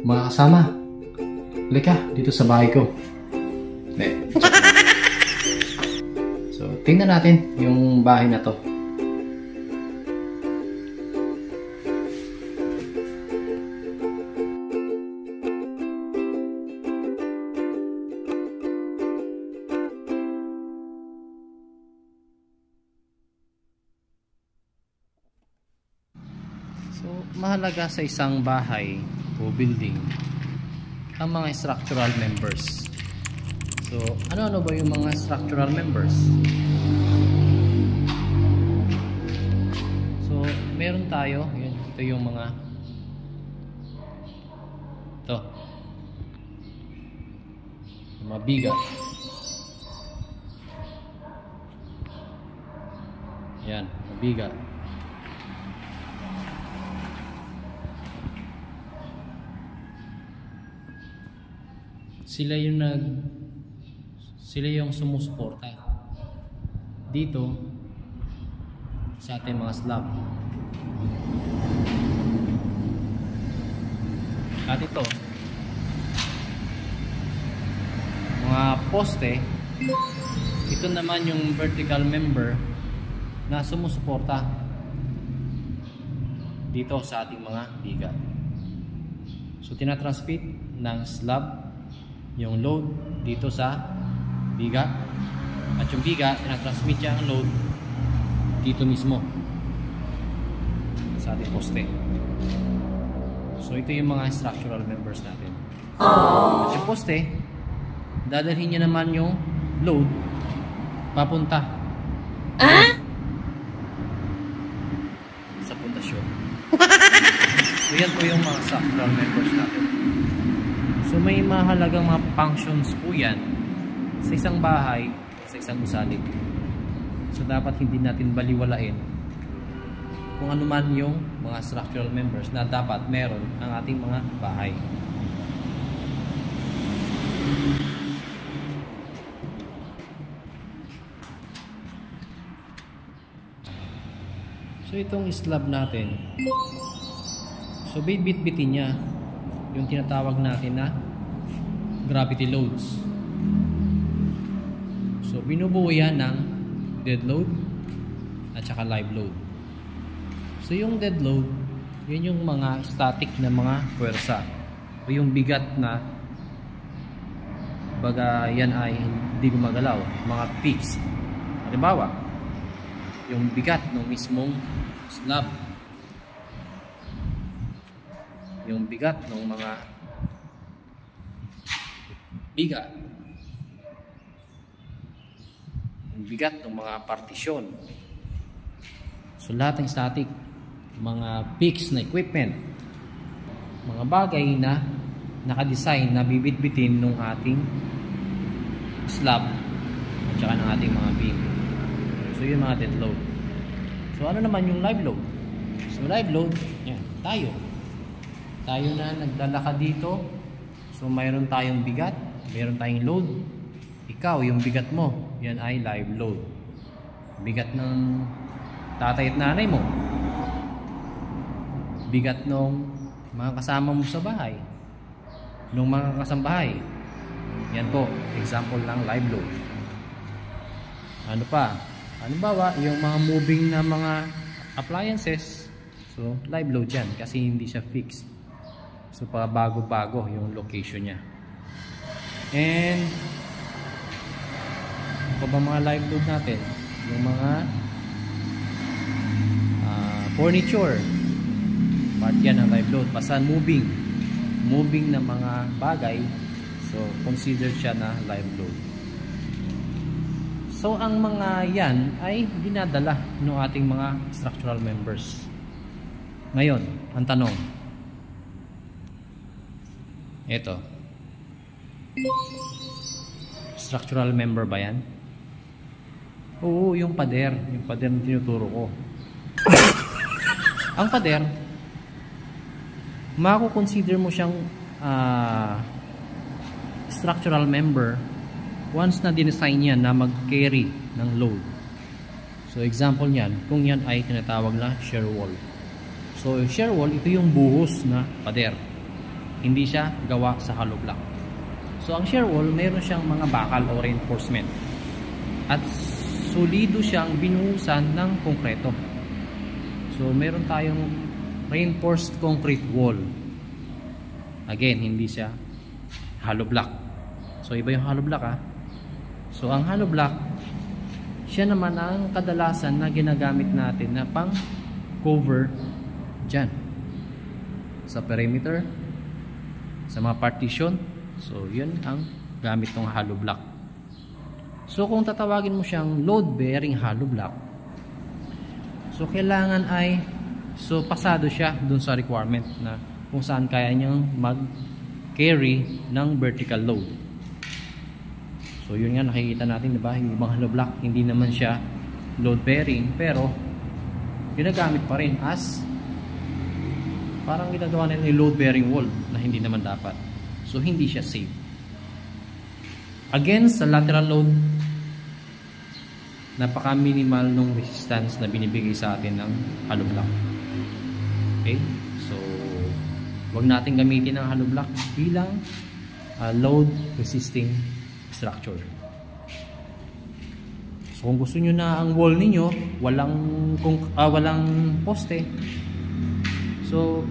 Mga kasama, halika dito sa bahay ko. So, tingnan natin yung bahay na to. So, mahalaga sa isang bahay o building ang mga structural members. So, ano-ano ba yung mga structural members? So, meron tayo, yun, ito yung mga bigat. Yan, mabigat. Sila yung sumusuporta dito sa ating mga slab. At ito, mga poste, ito naman yung vertical member na sumusuporta dito sa ating mga bigat. So tinatransmit ng slab yung load dito sa biga, at yung biga tinatransmit niya ang load dito mismo sa ating poste. So ito yung mga structural members natin. At yung poste, dadalhin niya naman yung load papunta sa pundasyon. So yan po yung mga structural members natin. So may mahalagang mga functions po yan sa isang bahay, sa isang gusali. So dapat hindi natin baliwalain kung ano man yung mga structural members na dapat meron ang ating mga bahay. So itong slab natin, so bit-bitin niya yung tinatawag natin na gravity loads. So binubuo yan ng dead load at saka live load. So yung dead load, yun yung mga static na mga puwersa o yung bigat na baga yan ay hindi gumagalaw, mga peaks. Halimbawa, yung bigat ng mismong slab, yung bigat ng mga biga, yung bigat ng mga partisyon. So lahat ng static, mga peaks na equipment, mga bagay na nakadesign na bibit-bitin ng ating slab at saka ng ating mga beam. So yung mga dead load. So ano naman yung live load? So live load, yan, tayo na naglalakad dito. So mayroon tayong bigat, mayroon tayong load. Ikaw, yung bigat mo, yan ay live load. Bigat ng tatay at nanay mo, bigat ng mga kasama mo sa bahay, ng mga kasambahay. Yan po, example ng live load. Ano pa? Halimbawa, yung mga moving na mga appliances, so live load yan kasi hindi siya fixed. So bago-bago yung location niya. And ano ba mga live load natin? Yung mga furniture, part yan ng live load. Basta moving na mga bagay, so consider siya na live load. So ang mga yan ay dinadala ng ating mga structural members. Ngayon, ang tanong, ito, structural member ba yan? Oo, yung pader na tinuturo ko. Ang pader, mako-consider mo siyang structural member once na dinesign yan na mag-carry ng load. So example niyan, kung yan ay tinatawag na shear wall. So shear wall, ito yung buhos na pader. hindi siya gawa sa hollow block. So ang shear wall, mayroon siyang mga bakal o reinforcement at solido siyang binuhusan ng konkreto. So meron tayong reinforced concrete wall. Again, hindi siya hollow block. So iba yung hollow block, ha. So ang hollow block, siya naman ang kadalasan na ginagamit natin na pang cover dyan sa perimeter, sa mga partition. So yun ang gamit ng hollow block. So kung tatawagin mo siyang load bearing hollow block, so kailangan ay pasado siya dun sa requirement na kung saan kaya niyang mag carry ng vertical load. So yun nga, nakikita natin, diba, yung ibang hollow block hindi naman siya load bearing, pero ginagamit pa rin as parang ginagawa nila yung load bearing wall na hindi naman dapat. So hindi siya safe against sa lateral load. Napaka minimal nung resistance na binibigay sa atin ng hollow block. Okay, so wag natin gamitin ang hollow block bilang load resisting structure. So kung gusto nyo na ang wall ninyo walang poste, so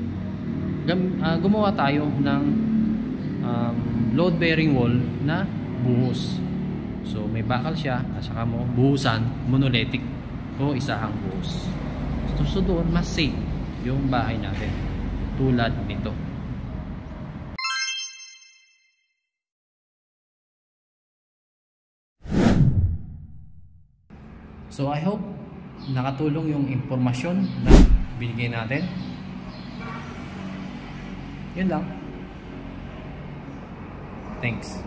gumawa tayo ng load bearing wall na buhos. So may bakal siya at saka mo buhusan, monolithic o isahang buhos. So doon mas safe yung bahay natin tulad nito. So I hope nakatulong yung impormasyon na binigay natin. Yun lang. Thanks.